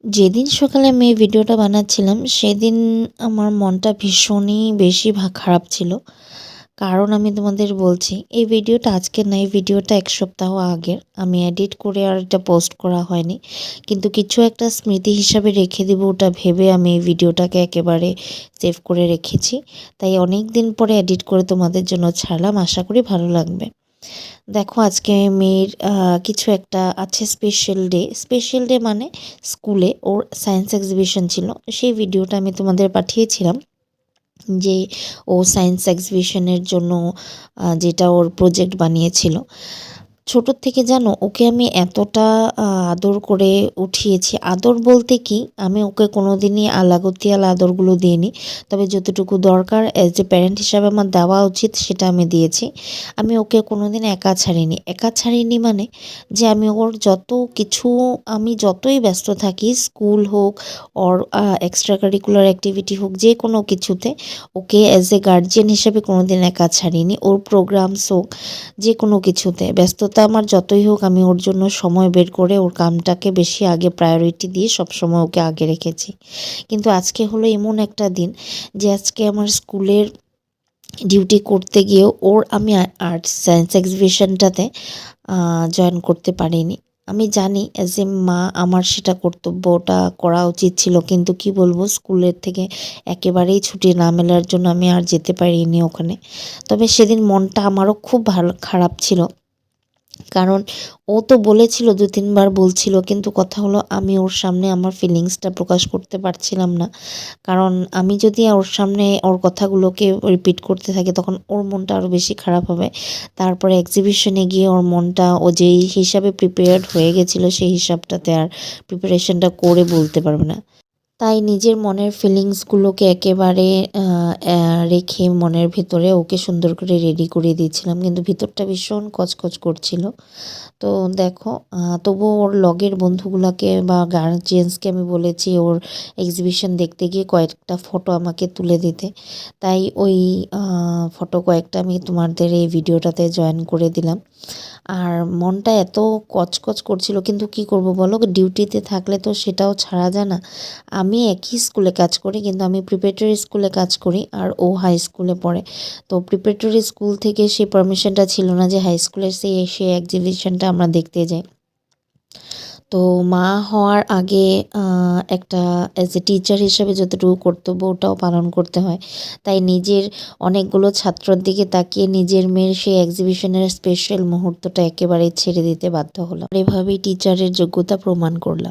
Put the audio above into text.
যেদিন সকালে আমি এই ভিডিওটা বানাচ্ছিলাম সেদিন আমার মনটা ভীষণই বেশি খারাপ ছিল। কারণ আমি তোমাদের বলছি এই ভিডিওটা আজকের না, এই ভিডিওটা ১ সপ্তাহ আগের। আমি এডিট করে আর এটা পোস্ট করা হয়নি। কিন্তু কিছু একটা স্মৃতি হিসাবে রেখে দিব ওটা ভেবে আমি এই ভিডিওটাকে একেবারে সেভ করে রেখেছি। তাই অনেক দিন পরে এডিট করে তোমাদের জন্য ছাড়লাম। আশা করি ভালো লাগবে। দেখো আজকে মেয়ের কিছু একটা আছে স্পেশাল ডে মানে স্কুলে ওর সায়েন্স এক্সিবিশন ছিল। সেই ভিডিওটা আমি তোমাদের পাঠিয়েছিলাম যে ও সায়েন্স এক্সিবিশনের জন্য যেটা ওর প্রজেক্ট বানিয়েছিল। ছোটোর থেকে জানো ওকে আমি এতটা আদর করে উঠিয়েছি। আদর বলতে কি, আমি ওকে কোনোদিনই আলাগতিয়াল আদরগুলো দিইনি। তবে যতটুকু দরকার অ্যাজ এ প্যারেন্ট হিসাবে আমার দেওয়া উচিত সেটা আমি দিয়েছি। আমি ওকে কোনোদিন একা ছাড়িনি মানে যে আমি ওর যত কিছু, আমি যতই ব্যস্ত থাকি, স্কুল হোক ওর এক্সট্রা কারিকুলার অ্যাক্টিভিটি হোক, যে কোনো কিছুতে ওকে অ্যাজ এ গার্জিয়ান হিসেবে কোনোদিন একা ছাড়িনি। ওর প্রোগ্রামস হোক, যে কোনো কিছুতে ব্যস্ততা আমার যতই হোক, আমি ওর জন্য সময় বের করে ওর কামটাকে বেশি আগে প্রায়োরিটি দিয়ে সবসময় ওকে আগে রেখেছি। কিন্তু আজকে হলো এমন একটা দিন যে আজকে আমার স্কুলের ডিউটি করতে গিয়েও ওর আমি আর্ট সায়েন্স এক্সিবিশনটাতে জয়েন করতে পারিনি। আমি জানি অ্যাজ এ মা আমার সেটা কর্তব্যটা করা উচিত ছিল, কিন্তু কি বলবো, স্কুলের থেকে একেবারেই ছুটি না মেলার জন্য আমি আর যেতে পারিনি ওখানে। তবে সেদিন মনটা আমারও খুব খারাপ ছিল। কারণ ও তো বলেছিল, ২-৩ বার বলছিল, কিন্তু কথা হলো আমি ওর সামনে আমার ফিলিংসটা প্রকাশ করতে পারছিলাম না। কারণ আমি যদি ওর সামনে ওর কথাগুলোকে রিপিট করতে থাকি তখন ওর মনটা আরও বেশি খারাপ হবে। তারপরে এক্সিবিশনে গিয়ে ওর মনটা, ও যেই হিসাবে প্রিপেয়ার্ড হয়ে গেছিলো সেই হিসাবটাতে আর প্রিপারেশনটা করে বলতে পারবে না। তাই নিজের মনের ফিলিংসগুলোকে একেবারে রেখে মনের ভেতরে ওকে সুন্দর করে রেডি করে দিয়েছিলাম, কিন্তু ভিতরটা ভীষণ কচকচ করছিল। তো দেখো, তবুও ওর লগের বন্ধুগুলোকে বা গার্জিয়ানসকে আমি বলেছি ওর এক্সিবিশন দেখতে গিয়ে কয়েকটা ফটো আমাকে তুলে দিতে। তাই ওই ফটো কয়েকটা আমি তোমাদের এই ভিডিওটাতে জয়েন করে দিলাম। আর মনটা এত কচকচ করছিল, কিন্তু কি করব বলো, ডিউটিতে থাকলে তো সেটাও ছাড়া যায় না। আমি একই স্কুলে কাজ করি, কিন্তু আমি প্রিপারেটরি স্কুলে কাজ করি আর ও হাই স্কুলে পড়ে। তো প্রিপারেটরি স্কুল থেকে সেই পারমিশনটা ছিল না যে হাই স্কুলের সেই এক্সিবিশনটা আমরা দেখতে যাই। তো মা হওয়ার আগে একটা অ্যাজ এ টিচার হিসেবে যতটুকু কর্তব্য ওটাও পালন করতে হয়। তাই নিজের অনেকগুলো ছাত্রর দিকে তাকিয়ে নিজের মেয়ের সেই এক্সিবিশনের স্পেশাল মুহূর্তটা একেবারেই ছেড়ে দিতে বাধ্য হলাম। এভাবেই টিচারের যোগ্যতা প্রমাণ করলাম।